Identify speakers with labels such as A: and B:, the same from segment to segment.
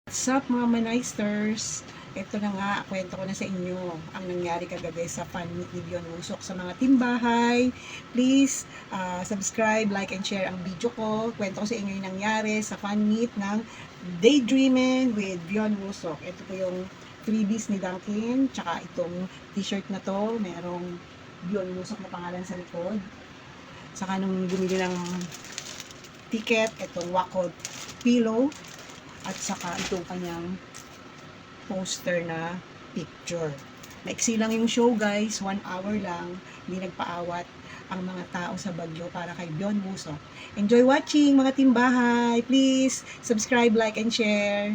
A: What's up mga Manaysters? Ito na nga, kwento ko na sa inyo ang nangyari kagabi sa fan meet ni Beyond Musok sa mga timbahay. Please subscribe, like, and share ang video ko. Kwento ko sa inyo yung nangyari sa fan meet ng Daydreaming with Beyond Musok. Ito po yung freebies ni Duncan, tsaka itong t-shirt na to, merong Beyond Musok na pangalan sa likod. Saka nung bumili ng ticket, itong Wacom pillow, at saka itong kanyang poster na picture. Maiksi lang yung show guys, 1 hour lang, hindi nagpaawat ang mga tao sa Bagyo para kay Beyond Musok. Enjoy watching mga timbahay. Please subscribe, like, and share.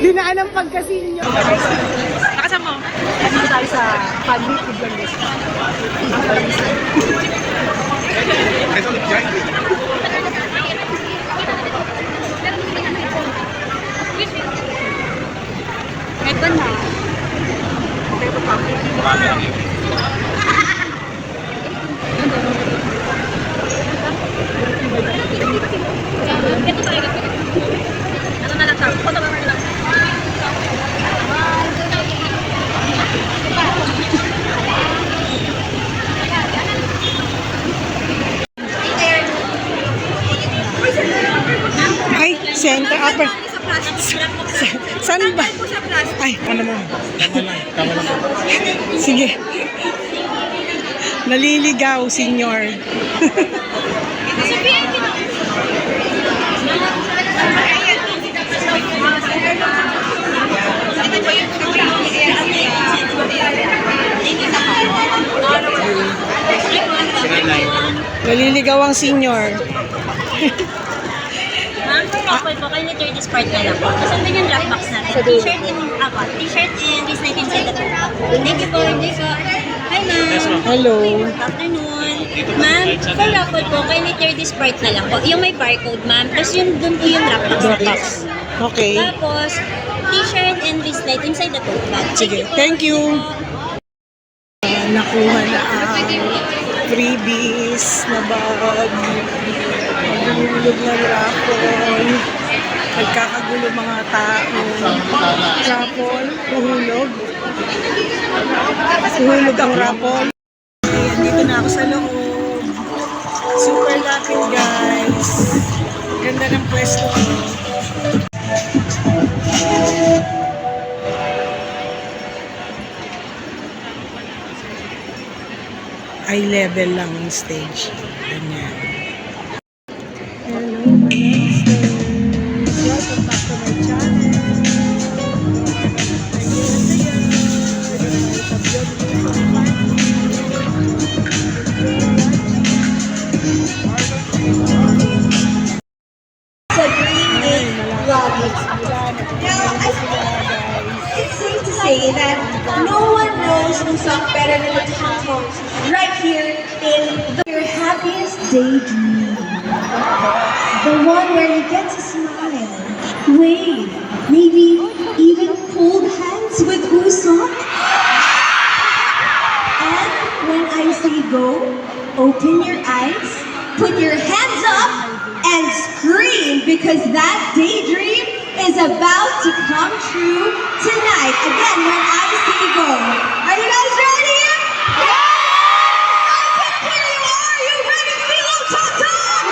A: Dinaan ang pagkasinyo.
B: Nakasan mo?
A: Dito tayo sa family food lang guys.
B: Ito na.
A: Ito pa.
B: Ito talaga. Ano na lang tayo? Ito na lang.
A: Ay, center upper. Saan ba? Ay,
C: Ano naman? Tama lang.
A: sige. Naliligaw, senior. Naliligaw ang senior.
B: Ma'am, for couple po, kayo ni 30 part na lang po. Kasi din yung drop box natin. T-shirt and wristlet inside the top. Thank you po, hindi po. Hi ma'am.
A: Hello.
B: Good afternoon. Ma'am, for couple po, kayo ni 30 part na lang po. Yung may barcode ma'am. Tapos yung dun po yung drop box natin.
A: Okay.
B: Tapos, t-shirt and wristlet inside the tote bag.
A: Sige, thank you. Nakuha na ang freebies na bag. Maghulog ng raffle. Nagkakagulo mga tao. Raffle, uhulog. Uhulog ang raffle. Ayan, dito na ako sa loob. Super lucky guys. Ganda ng pwesto. Eye level lang yung stage. Ganyan. Hello, Manaysters! Welcome back to my channel.
D: Sa Green Lake Vlogging. Now, it's safe to say that no one knows Musang better than the Tongtongs right here in your happiest daydream. The one where you get to smile, wave, maybe even hold hands with Musang. And when I say go, open your eyes, put your hands up, and scream because that daydream is about to come true tonight. Again, when I say go. Are you guys ready? Yeah! I can hear you. Are you ready, Philo Tongtong?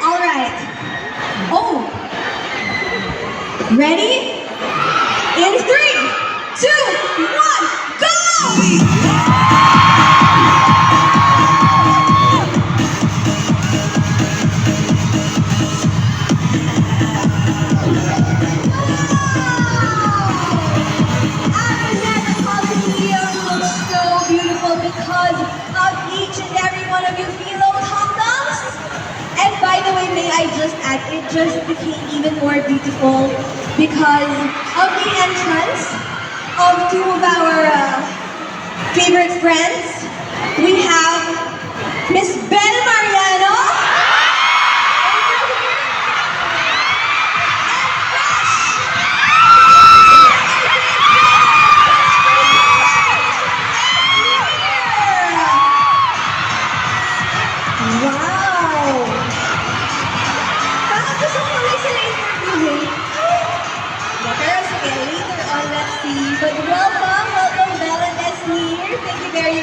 D: All right. Oh. Ready? In 3, 2, 1, go! Because of each and every one of you Philo Tongtongs. And by the way, may I just add, it just became even more beautiful because of the entrance of 2 of our favorite friends. We have Miss Belle Mariano and Crush.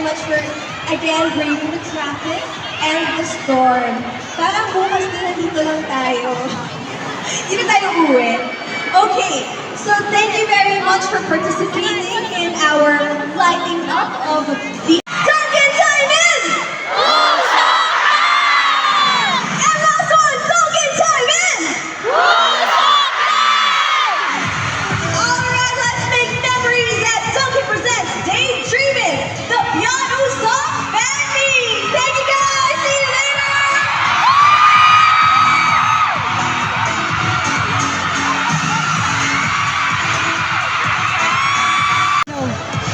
D: very much for, again, braving the traffic and the storm. Parang bukas na nandito lang tayo. Hindi na tayo uwi. Okay, so thank you very much for participating in our lighting up of the Dunkin' Time is! And last one, Dunkin' Time is! Alright, let's make memories as Dunkin' presents Daydreamin', the Piano Song Fan Meet! Thank you guys! See you later!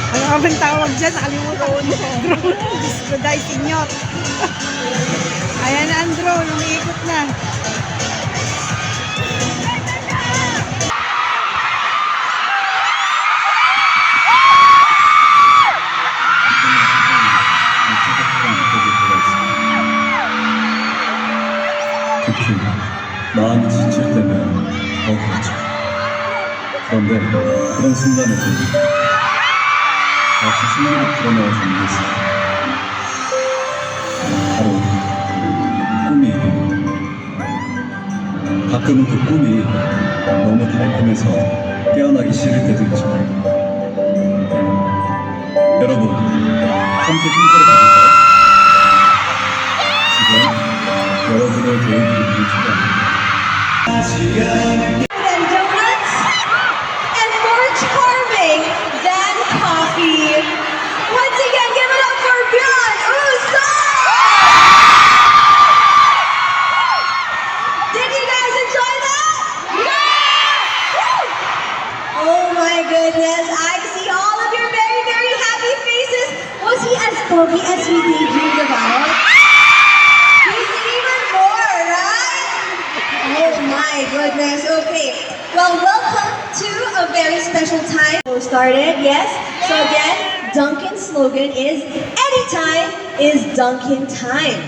A: Ano ang bang tawag dyan? Nakalimutan ko. Drone. Diyos ko, dahil sinyot. Ayan na ang drone. Umiikot na.
E: 특히 마음이 지칠 때면 더 그렇죠. 그런데 그런 순간에도 다시 승리로 불어넣어 주는 게 있어요. 바로 꿈이에요. 가끔은 그 꿈이 너무 달콤해서 깨어나기 싫을 때도 있죠. 여러분, 함께 꿈꾸러 가볼까요? 지금 여러분의 계획이 중요합니다.
D: And donuts and more charming than coffee. Once again, give it up for Bjorn Usop! Did you guys enjoy that? Yeah! Oh my goodness, I see all of your very, very happy faces. Was he as poky as we daydreamed about? He's even more, right? Oh my goodness, okay. Well, welcome to a very special time. So started, yes? So again, Dunkin's slogan is, anytime is Dunkin' time.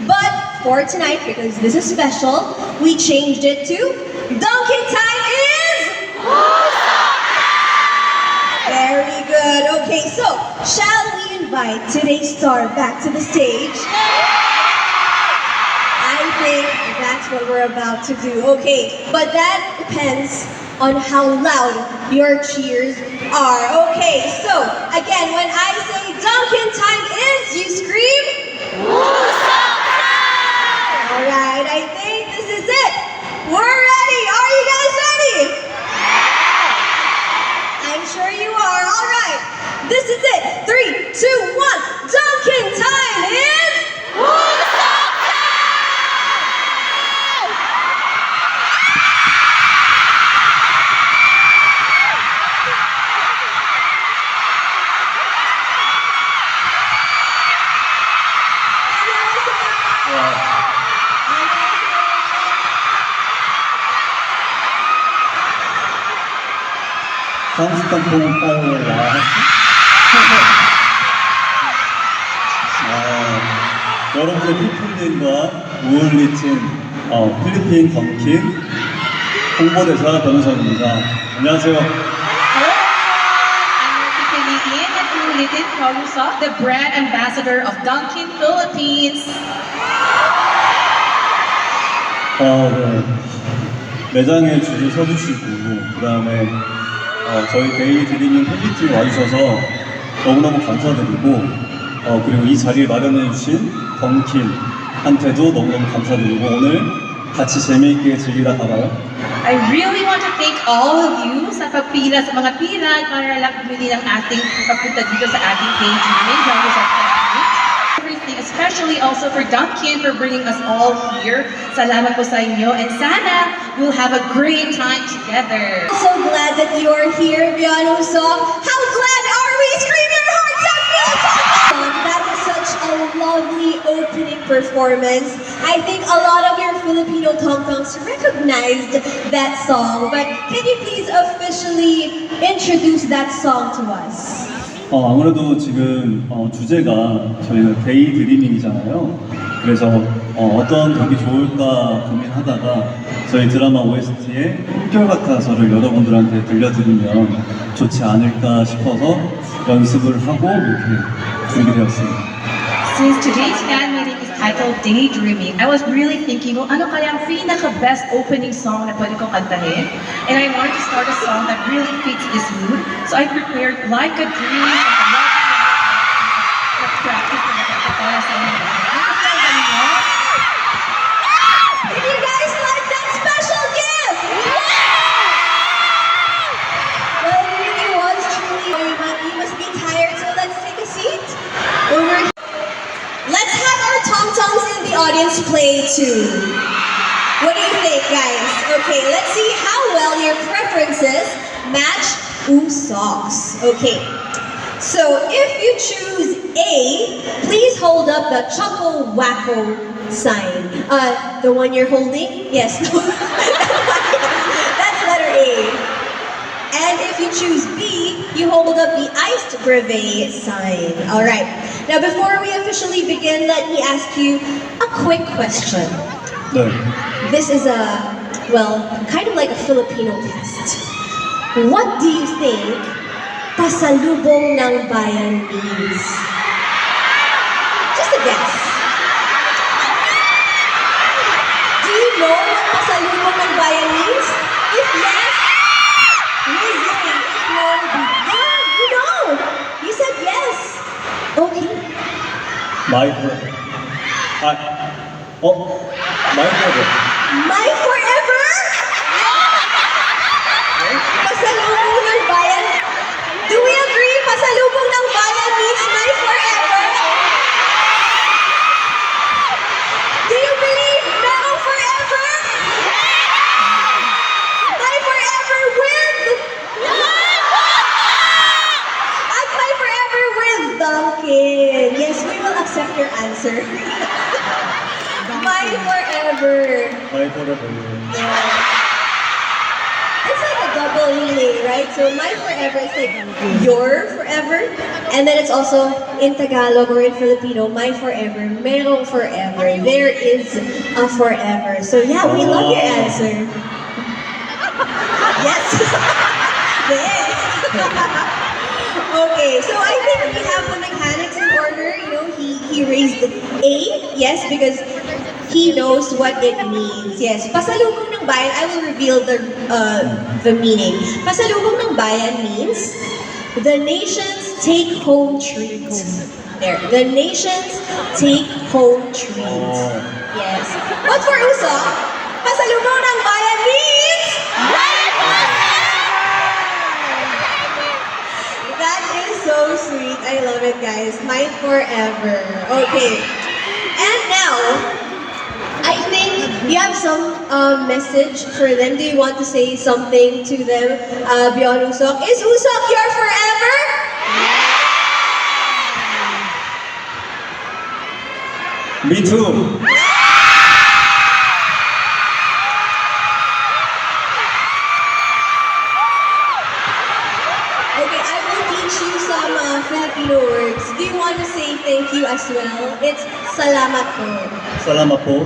D: But for tonight, because this is special, we changed it to, Dunkin' time is... Very good. Okay, so shall we invite today's star back to the stage? I think that's what we're about to do. Okay, but that depends on how loud your cheers are. Okay, so again, when I say Dunkin' time is, you scream. Alright, I think this is it. We're ready. Are you guys ready? I'm sure you are. Alright, this is it. 3, 2, 1. Dunkin' time is...
E: 깜깜뽕 빠오라. 여러분의 피플린과 우울리틴 필리핀 던킨 홍보대사 변호사입니다. 안녕하세요.
F: Hello, I'm Pipiliin at Ulitin Kalusok, the brand ambassador of Dunkin' Philippines.
E: 네. 매장에 줄을 서주시고 그 다음에 저희 데이드리밍 팬미팅 와주셔서 너무너무 감사드리고 그리고 이 자리를 마련해주신 던킨한테도 너무너무 감사드리고 오늘 같이 재미있게 즐기다 가봐요.
F: I really want to thank all of you sa pagpila sa mga pila para lang bumili ng ating pagpunta dito sa ating page namin, everything, especially also for Dunkin' for bringing us all here. Salamat po sa inyo and sana we'll have a great time together.
D: So glad that you're here, Piano Song. How glad are we? Scream your hearts out, Piano Song! That was such a lovely opening performance. I think a lot of your Filipino tongtongs recognized that song, but can you please officially introduce that song to us?
E: 아무래도 지금 주제가 저희는 데이 드리밍이잖아요. 그래서 어떤 곡이 좋을까 고민하다가 저희 드라마 OST에 한결같아서를 여러분들한테 들려드리면 좋지 않을까 싶어서 연습을 하고 이렇게 준비되었습니다.
F: Since today's fan meeting is titled Daydreaming, I was really thinking, ano kaya ang pinaka-best opening song na pwede kong kantahin? And I wanted to start a song that really fits this mood. So I prepared Like a Dream from the Love Let's practice na para sa inyo.
D: Did you guys like that special gift? Well, it really was truly. You must be tired, so let's take a seat. Let's have our tom-toms in the audience play too. What do you think, guys? Okay, let's see how well your preferences match Usok's. Okay, so if you choose A, please hold up the Choco Wacko sign. The one you're holding? Yes. That's letter A. And if you choose B, you hold up the iced brevet sign. All right. Now, before we officially begin, let me ask you a quick question.
E: 네.
D: This is kind of like a Filipino test. What do you think pasalubong ng bayan means? Just a guess. Do you know what pasalubong ng bayan means? If yes, raise your hand. If no, yeah, you know. You said yes. Okay.
E: My forever. My forever.
D: My forever? Pasalubong ng bayan. Do we agree? Pasalubong ng bayan means my forever? Do you believe merong forever? My forever with? At my forever with Duncan. Yes, we will accept your answer. My forever.
E: My forever.
D: It's like a double meaning, right? So my forever is like your forever. And then it's also in Tagalog or in Filipino, my forever, merong forever. There is a forever. So yeah, we love your answer. Yes. Yes. Okay, so I think we have the mechanics in order. You know, he raised A, yes, because he knows what it means. Yes, pasalubong ng bayan. I will reveal the meaning. Pasalubong ng bayan means the nations take home treat. There, the nations take home treat. Yes. But for Usok, pasalubong ng bayan means that is so sweet. I love it, guys. Mine forever. Okay. And now, I think you have some message for them. Do you want to say something to them beyond Usok? Is Usok your forever?
E: Me too.
D: Okay, I will teach you some Filipino words. Do you want to say thank you as well? It's salamat po.
E: Salamat po.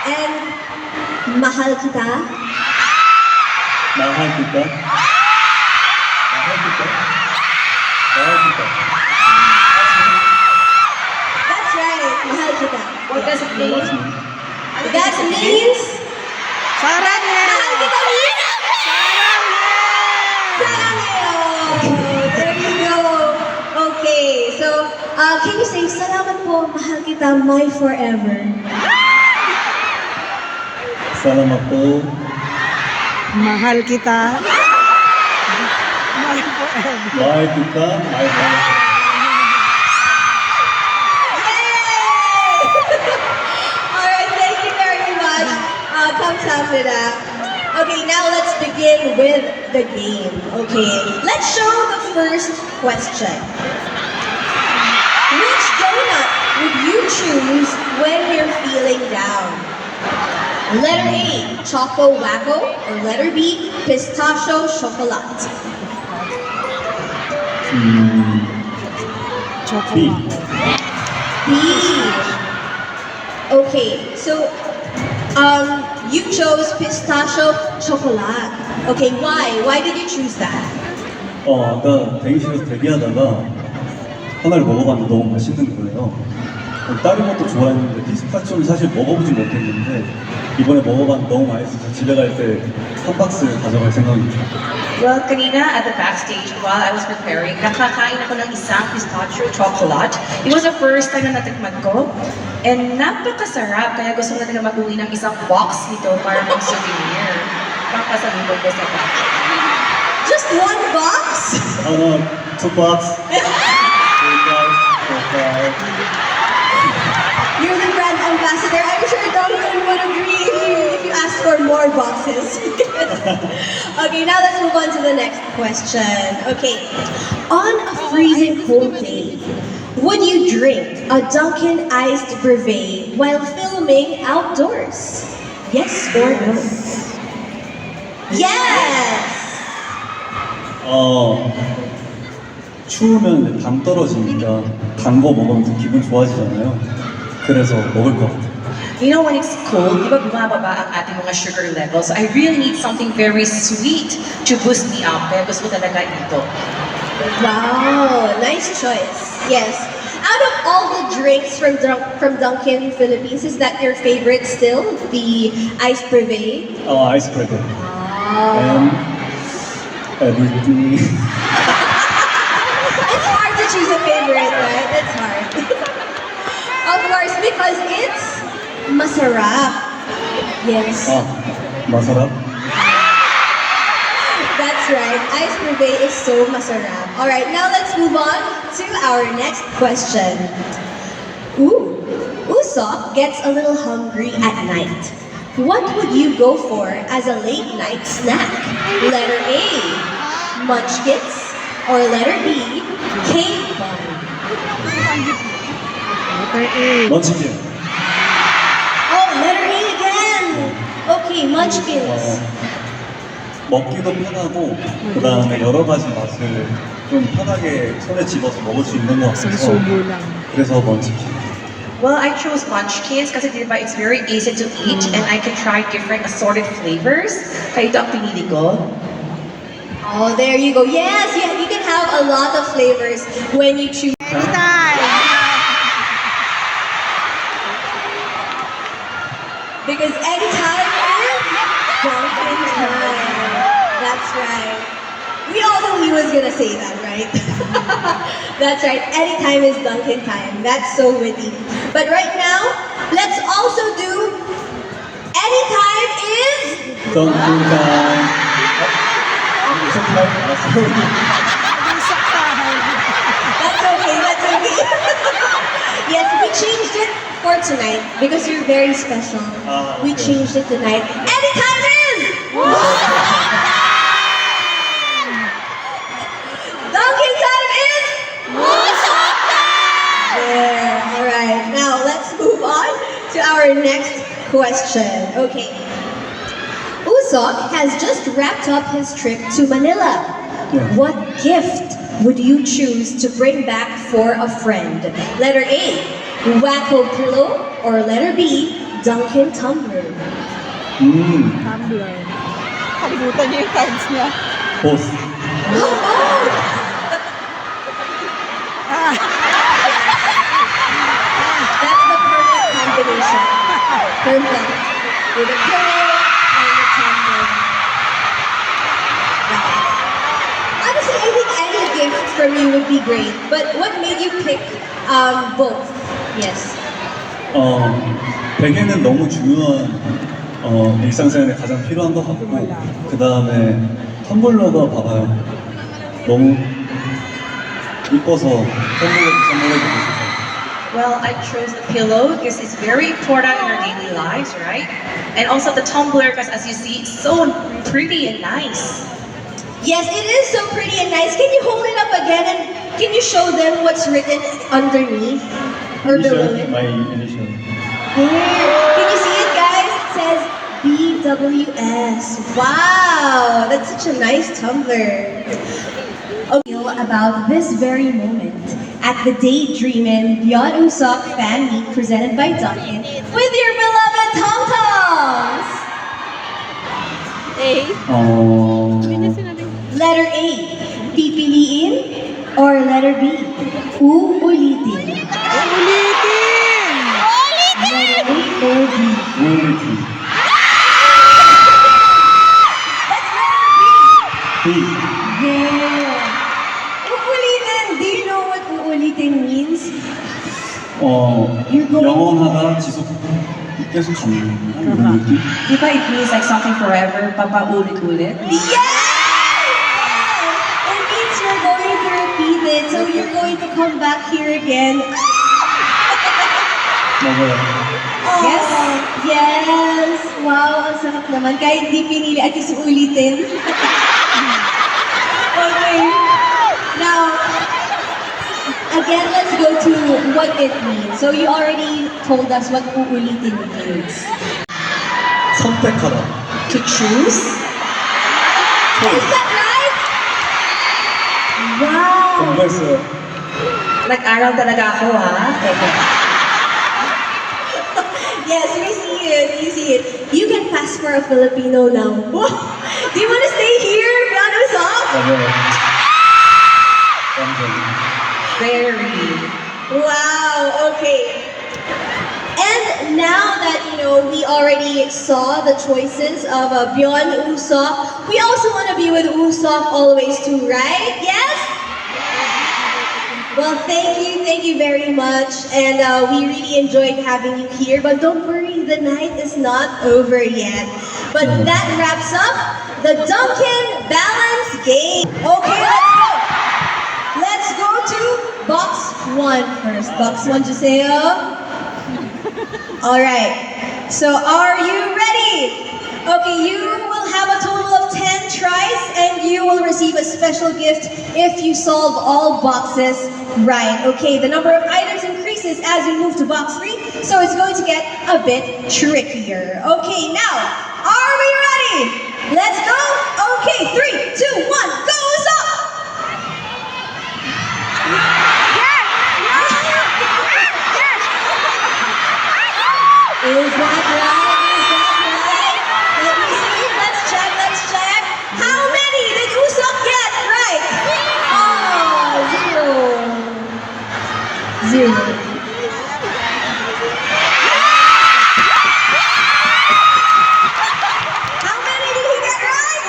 D: And mahal kita.
E: Mahal kita. Mahal kita. Mahal kita.
D: That's right, mahal kita.
F: What does it mean?
D: That means mahal kita means saranghae. There you go. Okay, so can you say salamat po, mahal kita, my forever?
E: Salamat po.
A: Mahal kita.
E: Mahal kita. Mahal kita.
D: Yay! Alright, thank you very much. Kamsahamnida. Okay, now let's begin with the game. Okay, let's show the first question. Which donut would you choose when you're feeling down? Letter A, Choco Wacko, or letter B, Pistachio Chocolate?
E: B.
D: B. Okay, so you chose Pistachio Chocolate. Okay, why? Why did you choose that?
E: 아까 대기실에서 대기하다가 하나를 먹어봤는데 너무 맛있는 거예요. 다른 것도 좋아했는데 피스타치오는 사실 먹어보진 못했는데 이번에 먹어봤는데 너무 맛있어서 집에 갈 때 한 박스 가져갈 생각입니다.
F: Well, kanina at the backstage while I was preparing, nakakain ako ng isang pistachio chocolate. It was the first time na natikman ko. And napakasarap, kaya gusto ko na talaga mag-uwi ng isang box nito para mag souvenir. Papasalubong ko sa box.
D: Just one box?
E: Two bucks.
D: You're the brand ambassador. I'm sure Duncan would agree if you asked for more boxes. Okay, now let's move on to the next question. Okay, on a freezing cold day, would you drink a Dunkin' iced brevet while filming outdoors? Yes or no? Yes!
E: 추우면 당 떨어지니까 단 거 먹으면 또 기분 좋아지잖아요. 그래서 먹을 것 같아요.
F: You know, when it's cold, di ba bumababa ang ating mga sugar levels? So I really need something very sweet to boost me up. Kaya gusto ko talaga ito.
D: Wow, nice choice. Yes. Out of all the drinks from Dunkin' Philippines, is that your favorite still? The iced brevet?
E: 아이스 크래커. And everything.
D: It's hard to choose a favorite, right? It's hard. Of course, because it's masarap. Yes.
E: 마사라.
D: That's right. Ice brevet is so masarap. All right, now let's move on to our next question. Ooh, Usop gets a little hungry at night. What would you go for as a late night snack? Letter A, munchkins, or letter B, cake bun?
E: 먼치킨.
D: Oh, letter A again. Okay, munchkins.
E: 먹기도 편하고 그 다음에 여러 가지 맛을 좀 편하게 손에 집어서 먹을 수 있는 것 같아서 그래서 먼치킨.
F: Well, I chose munchkins kasi di ba it's very easy to eat and I can try different assorted flavors. Kaya ito ang pinili ko.
D: Oh, there you go. Yes, yeah, you can have a lot of flavors when you choose. Because anytime is Dunkin' time. That's right. We all know he was gonna say that, right? That's right. Anytime is Dunkin' time. That's so witty. But right now, let's also do anytime is.
E: 덩kun타임.
D: That's okay. That's okay. Yes, we changed it for tonight because you're very special. We
E: okay.
D: changed it tonight. Anytime is. Dunkin' time is. Yeah. All right. Now let's move on to our next question. Okay. Usok has just wrapped up his trip to Manila.
E: Yeah.
D: What gift would you choose to bring back for a friend? Letter A, Wacko pillow, or letter B, Dunkin' tumbler?
A: Tumblr. Kalimutan niyo yung cards niya.
E: 보스.
D: That's the perfect combination. Perfect. With a pillow and a tumbler. Honestly, I think any gift from you would be great. But what made you pick both? Yes.
E: 베개는 너무 중요한 일상생활에 가장 필요한 것 같고 그 다음에 텀블러가 봐봐요. 너무 이뻐서 텀블러도 선물해주고 싶어요.
F: Well, I chose the pillow because it's very important in our daily lives, right? And also the tumbler because as you see, it's so pretty and nice.
D: Yes, it is so pretty and nice. Can you hold it up again and can you show them what's written underneath or below it?
E: My initial.
D: Can you see it, guys? It says BWS. Wow, that's such a nice tumbler. Okay, about this very moment at the Daydreamin' Beyond Usok fan meet presented by Dunkin' with your beloved Tom Toms. Letter A, pipiliin Or letter B, uulitin.
A: Ulitin!
D: Letter A or B?
E: 우울리티. B.
D: Yeah. Uulitin. Do you know what uulitin means?
E: 영원하다, 지속, 계속 가는 이런 느낌?
F: Di ba it means like something forever, papaulit-ulit?
D: Yes! It means you're going to repeat it, so you're going to come back here again.
E: 맞아요.
D: Yes? Yes! Wow, ang sarap naman. Kahit hindi pinili, at least ulitin. Okay. Now, again, let's go to what it means. So you already told us what uulitin means.
E: 선택하다.
F: To choose?
D: Is that right? Wow!
E: 공부했어요.
F: Nag-aral talaga ako, ha?
D: Yes, we see it. We see it. You can pass for a Filipino now. Do you want to stay here? Piano song?
E: 맞아요. 완전.
F: Very.
D: Wow, okay. And now that, we already saw the choices of Byeon, Usopp, we also want to be with Usopp always too, right? Yes? Well, thank you very much. And we really enjoyed having you here. But don't worry, the night is not over yet. But that wraps up the Dunkin' Balance game. Okay, let's go. Let's go to box 1 first. Box 1, Juseo. All right. So are you ready? Okay, you will have a total of 10 tries and you will receive a special gift if you solve all boxes right. Okay, the number of items increases as you move to box 3, so it's going to get a bit trickier. Okay, now, are we ready? Let's go. Okay, 3, 2, 1, go, stop! Is that right? Is that right? Let me see. Let's check. How many did Usopp get right? Oh, 0. 0. How many did he get right?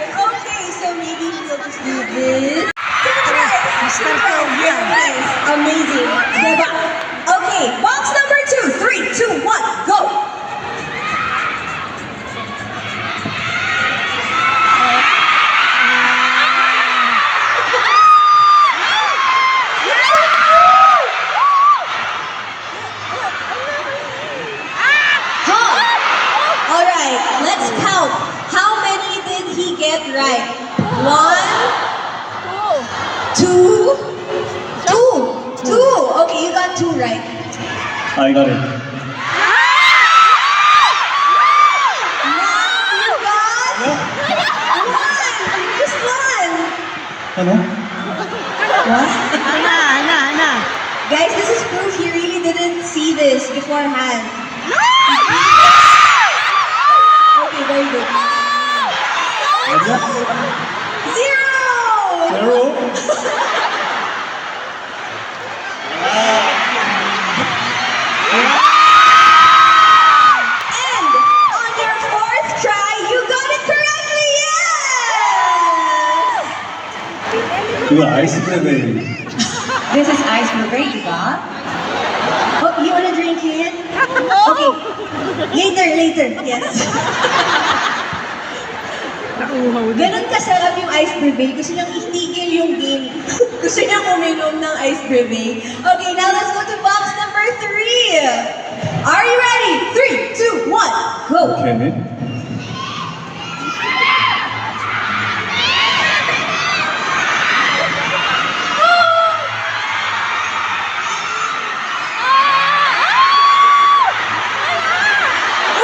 D: 3. Okay, so maybe we'll just do this. 2 tries. 2 tries. Very nice. Amazing. Diba? Okay, box number 2. 3, 2, 1, go. All right, let's count. How many did he get right? 1, 2, 2. Okay, you got 2 right.
E: I got it.
D: Now you got 1. Just 1.
E: 하나?
D: Guys, this is proof he really didn't see this beforehand. Okay, very good.
E: 맞아?
D: 0.
E: 제로?
D: And on your 4th try, you got it correctly. Yes.
E: 이거 아이스크림.
F: This is ice bourbon, di ba?
D: Oh, you wanna drink it? Okay. Later. Yes. Ganun kasarap yung ice brevet. Gusto niyang itigil yung game. Gusto niyang uminom ng ice brevet. Okay, now let's go to box number 3. Are you ready? 3, 2, 1, go.
E: 오케이.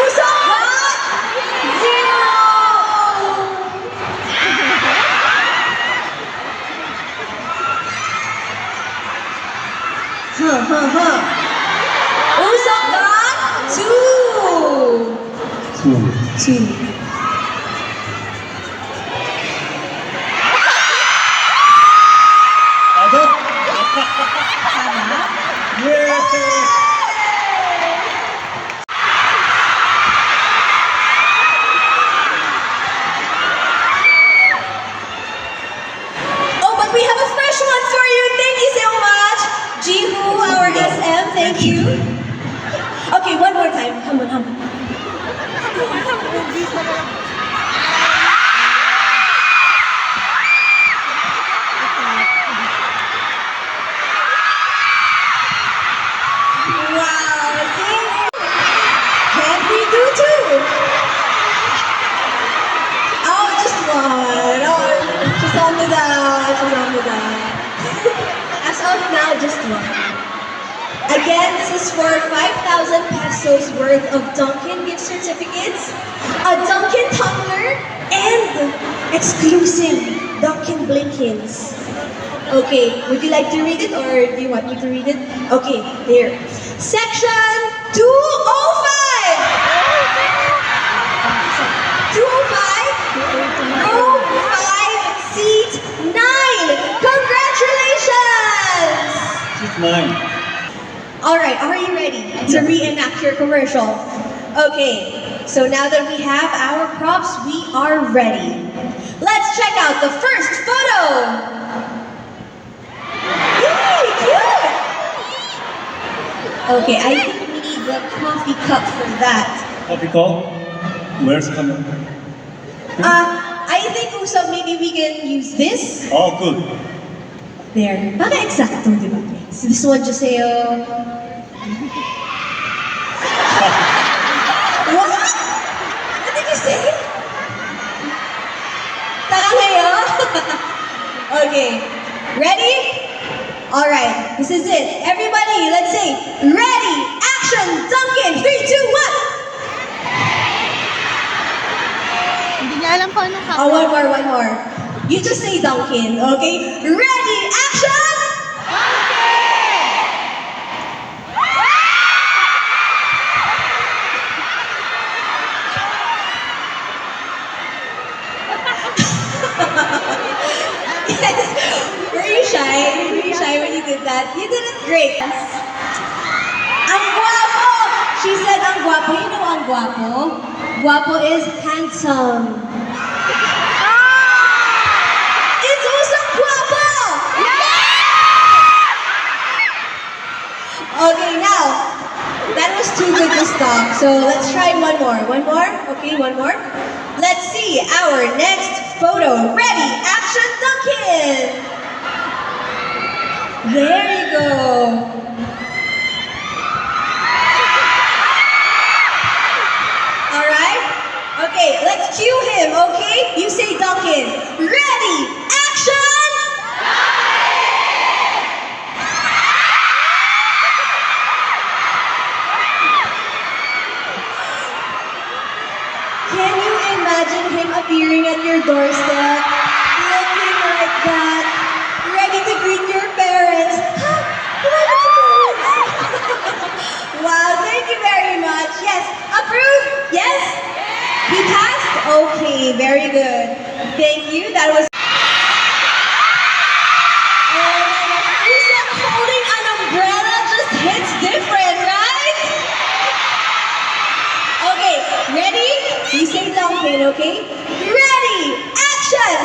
D: Usopp got 0. Usopp got 2.
E: 2.
D: 2. hamon. Wow, see? Can we do two? Oh, just one. Oh, she's on with that. She's on with that. As of now, just one. Again, this is for 5,000 pesos worth of Dunkin' gift certificates, a Dunkin' tumbler, and exclusive Dunkin' Blinkins. Okay, would you like to read it or do you want me to read it? Okay, here. Section 205! 205, row 5, seat 9! Congratulations!
E: She's mine.
D: Alright, are you ready to reenact your commercial? Okay, so now that we have our props, we are ready. Let's check out the first photo! Yay, cute! Okay, I think we need the coffee cup for that.
E: Coffee call? Where's coming?
D: I think also maybe we can use this.
E: Oh, good.
D: There. Baka eksakto, di ba? So this one, Joseo. What? What did you say? Taka ngayon? Okay. Ready? Alright, this is it. Everybody, let's say, ready, action, Dunkin', 3, 2, 1.
B: Hindi niya alam kung anong
D: Oh, one more. You just say Dunkin', okay? Ready, action! Yes. Were you shy? Were you shy when you did that? You did it great. Ang guapo! She said ang guapo. You know ang guapo? Guapo is handsome. It's usang guapo! Okay, now, that was too good to stop. So let's try one more. One more? Okay, one more. Let's see our next photo. Ready, action, Dunkin'! There you go. Alright? Okay, let's cue him, okay? You say Dunkin'. Ready, action! Can you imagine him appearing at your doorstep, looking like that, ready to greet your parents? Wow, thank you very much. Yes, approve? Yes? He passed? Okay, very good. Thank you. That was... Usam holding an umbrella just hits different, right? Okay, ready? You say Dunkin', okay? Ready, action!